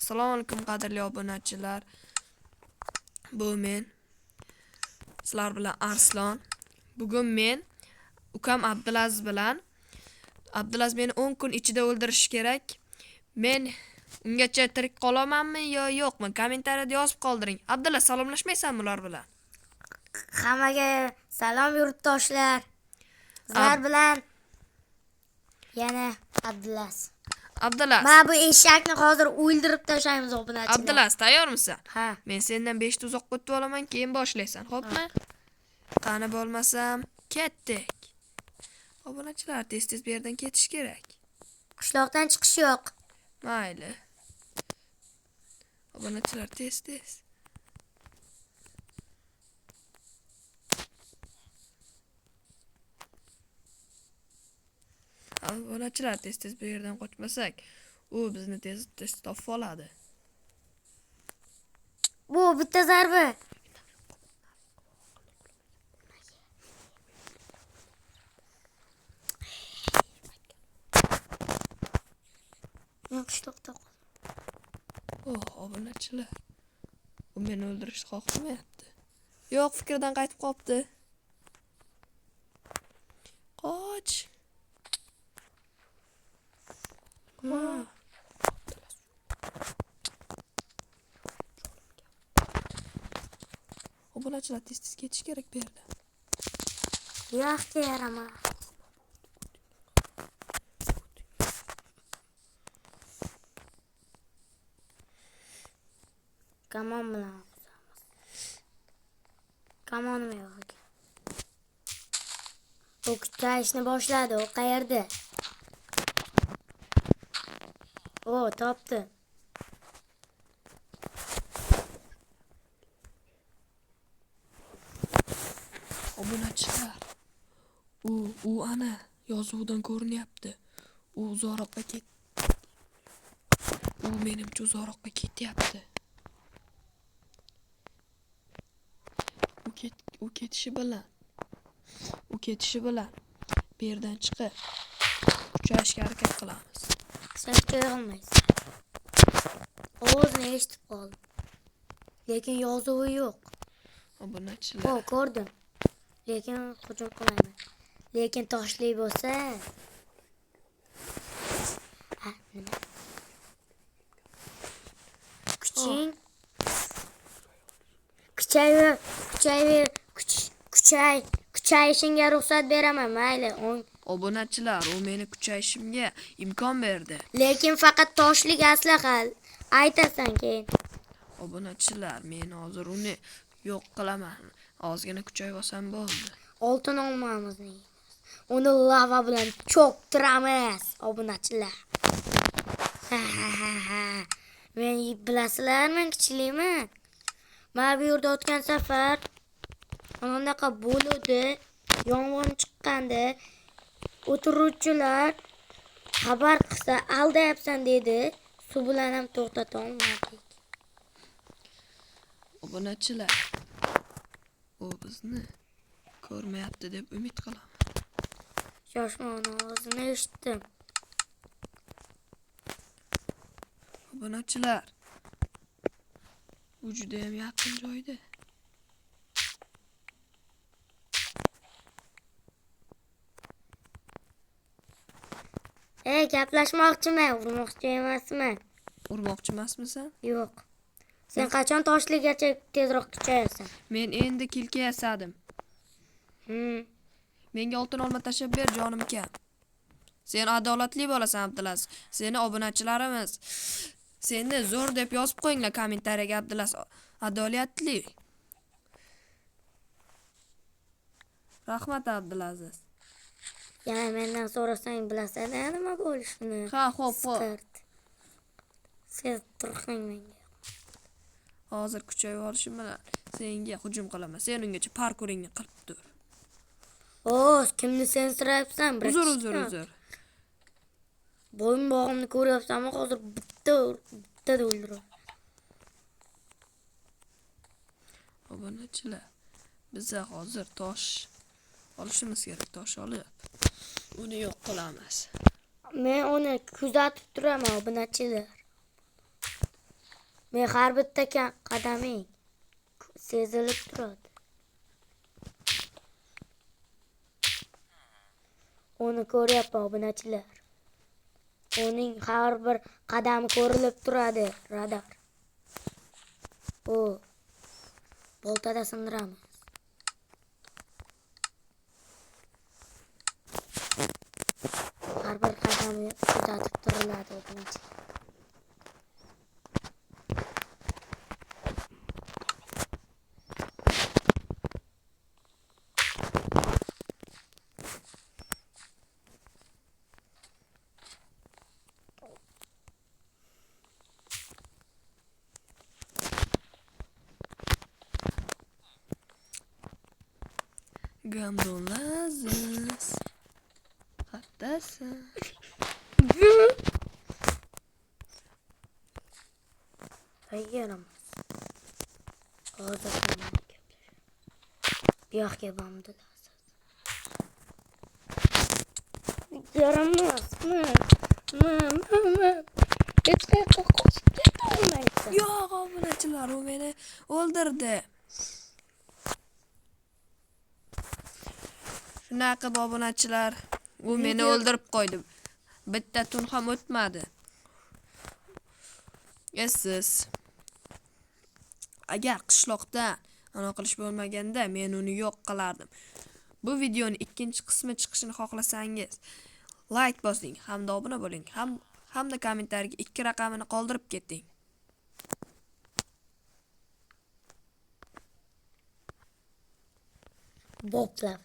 Assalomu alaykum qadrli obunachilar. Bu men. Sizlar bilan Arslan. Bugun men ukam Abdulaziz bilan Abdulaziz meni 10 kun ichida o'ldirishi kerak. Men ungacha tirik qolamanmi yo yo'qmi? Kommentariyada yozib qoldiring. Abdulaziz salomlashmaysanmi ular bilan? Hammaga salom yurtdoshlar. Sizlar bilan yana Abdulaziz. Abdulaziz. Mana bu eshakni hozir o'ldirib tashlaymiz obunachilar. Abdulaziz, tayyormisan? Ha. Men sendan 5 ta uzoqqa o'tib olaman, keyin boshlaysan, xo'pmi? Qani bo'lmasam, ketdik. Obunachilar tez-tez bu yerdan ketish kerak. Qishloqdan chiqish yo'q. Mayli. Obunachilar tez-tez. Obunachilar tez-tez bu yerdan qochmasak, u bizni tez-tez topib oladi. Bu bitta zarba. Qishloqda Obunachilar. U meni o'ldirishni xohlamayapti. Yo'q, fikridan qaytib qopti. Qoch. Obunachilar tez-tez ketish kerak bu yerdan. yaxshi yarama. Kamon bilan o'qizamiz. Kamonim yo'q ekan. U kuchayishni boshladi. U qayerda? O, topdi. Obunachilar. U ana yozuvdan ko'rinyapti. U uzoqroqqa U menimcha uzoqroqqa ketyapti. U ketishi bilan bu yerdan chiqib uchashga harakat qilamiz. Sen ko'rmaysan. Ovozini eshitib qoldim. Lekin yozuvi yo'q. Obunachilar. O, ko'rdim. Lekin hujum qilmayman. Lekin toshli bo'lsa, nima? Kuching kuchayishingga ruxsat beraman, mayli. Obunachilar, u meni kuchayishimga imkon berdi. Lekin faqat toshlik aslaha aytasan keyin. Obunachilar, men hozir uni yo'q qilaman. Ozgina kuchayib olsam bo'ldi. Oltin olmamizni yeymiz. Uni lava bilan cho'ktiramiz, obunachilar. Men bilasizlarmi, kichikliman. Mana bu yerda o'tgan safar anaqa bo'ldi, yong'in chiqqanda o'tiruvchilar xabar qilsa aldayapsan dedi. Suv bilan ham to'xtata olmadik. Obunachilar, u bizni ko'rmayapti deb umid qilaman. Shoshmon ovozini eshitdim. Obunachilar, u juda ham yaqin joyda. Gaplashmoqchiman, urmoqchi emasman. Urmoqchi emasmisan? Yo'q. Sen qachon toshligacha tezroq kuchayasan? Men endi kilka yasadim. Menga oltin olma tashlab ber, jonim kam. Sen adolatli bo'lasan, Abdulaziz. Seni obunachilarimiz seni zo'r deb yozib qo'yinglar kommentariyaga, Abdulaziz. Adolatli. Rahmat, Abdulaziz. Yana mendan so'rasang bilasan nima bo'lishini. Ha, xo'p. Sen turqing menga. Hozir kuchayib olishim bilan senga hujum qilaman. Sen ungacha parkuringni qilib tur. Kimni sensirayapsan? Uzr. Bo'yin bog'imni ko'ryapsanmi? Hozir bitta o'ldiraman. Obunachilar, biz hozir tosh olishimiz kerak. Tosh olib uni yo'q qilamiz. Men uni kuzatib turaman, obunachilar. Men har bitta qadaming sezilib turadi. Uni ko'ryapman obunachilar. Uning har bir qadami ko'rilib turadi, radar. O boltada sindiramiz. Har bir qadami kuzatib turiladi obunachilar. Gandolaziz. Hattasi. Yaramaz. Hozir ham buyoqqa bordilar. Yaramaz. Hech qayerga qochib keta olmaysan. Yo'q, obunachilar, u meni o'ldirdi. Shunaqa obunachilar, u meni o'ldirib qo'ydi. Bitta tun ham o'tmadi. Siz agar qishloqda ana qilish bo'lmaganda men uni yo'q qilardim. Bu videoning ikkinchi qismi chiqishini xohlasangiz like bosing hamda obuna bo'ling. Hamda kommentariyaga 2 raqamini qoldirib keting. Boblar.